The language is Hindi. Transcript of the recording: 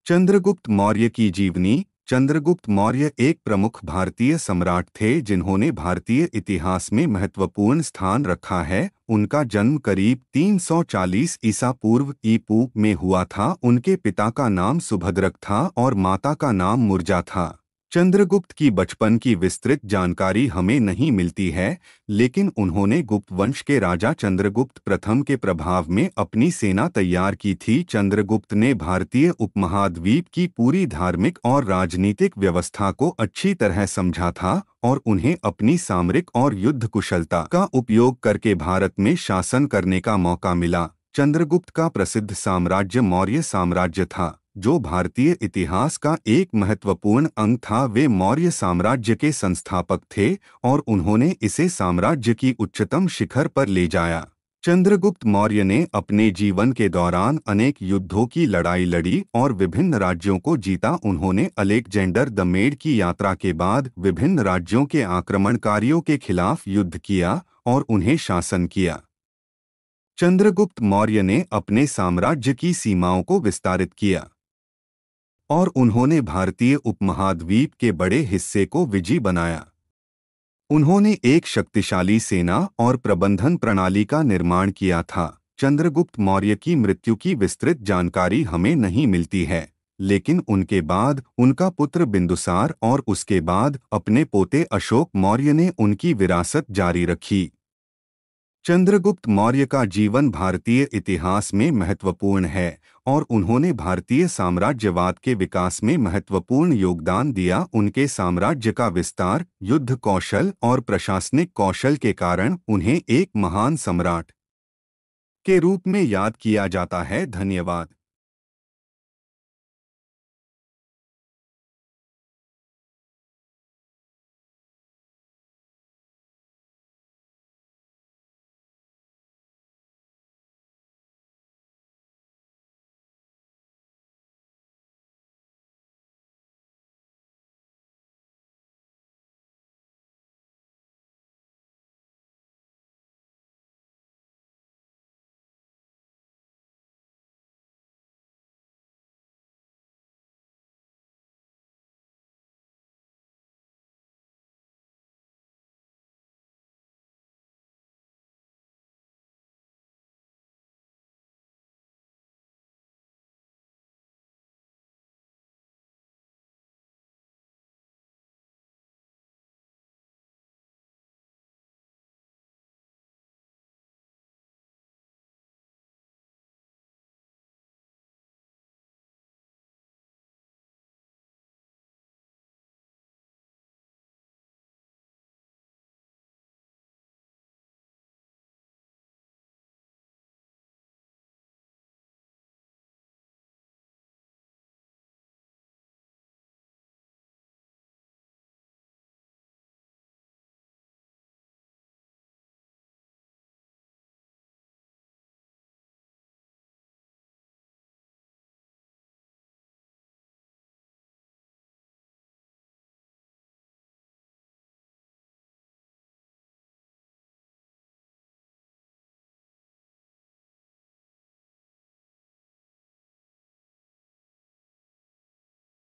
चंद्रगुप्त मौर्य की जीवनी। चंद्रगुप्त मौर्य एक प्रमुख भारतीय सम्राट थे जिन्होंने भारतीय इतिहास में महत्वपूर्ण स्थान रखा है। उनका जन्म करीब 340 ईसा पूर्व ईपू में हुआ था। उनके पिता का नाम सुभद्रक था और माता का नाम मुर्जा था। चंद्रगुप्त की बचपन की विस्तृत जानकारी हमें नहीं मिलती है, लेकिन उन्होंने गुप्त वंश के राजा चंद्रगुप्त प्रथम के प्रभाव में अपनी सेना तैयार की थी। चंद्रगुप्त ने भारतीय उपमहाद्वीप की पूरी धार्मिक और राजनीतिक व्यवस्था को अच्छी तरह समझा था और उन्हें अपनी सामरिक और युद्ध कुशलता का उपयोग करके भारत में शासन करने का मौका मिला। चंद्रगुप्त का प्रसिद्ध साम्राज्य मौर्य साम्राज्य था, जो भारतीय इतिहास का एक महत्वपूर्ण अंग था। वे मौर्य साम्राज्य के संस्थापक थे और उन्होंने इसे साम्राज्य की उच्चतम शिखर पर ले जाया। चंद्रगुप्त मौर्य ने अपने जीवन के दौरान अनेक युद्धों की लड़ाई लड़ी और विभिन्न राज्यों को जीता। उन्होंने अलेक्जेंडर द मेड की यात्रा के बाद विभिन्न राज्यों के आक्रमणकारियों के खिलाफ युद्ध किया और उन्हें शासन किया। चंद्रगुप्त मौर्य ने अपने साम्राज्य की सीमाओं को विस्तारित किया और उन्होंने भारतीय उपमहाद्वीप के बड़े हिस्से को विजयी बनाया। उन्होंने एक शक्तिशाली सेना और प्रबंधन प्रणाली का निर्माण किया था। चंद्रगुप्त मौर्य की मृत्यु की विस्तृत जानकारी हमें नहीं मिलती है, लेकिन उनके बाद उनका पुत्र बिंदुसार और उसके बाद अपने पोते अशोक मौर्य ने उनकी विरासत जारी रखी। चंद्रगुप्त मौर्य का जीवन भारतीय इतिहास में महत्वपूर्ण है और उन्होंने भारतीय साम्राज्यवाद के विकास में महत्वपूर्ण योगदान दिया। उनके साम्राज्य का विस्तार, युद्ध कौशल और प्रशासनिक कौशल के कारण उन्हें एक महान सम्राट के रूप में याद किया जाता है। धन्यवाद।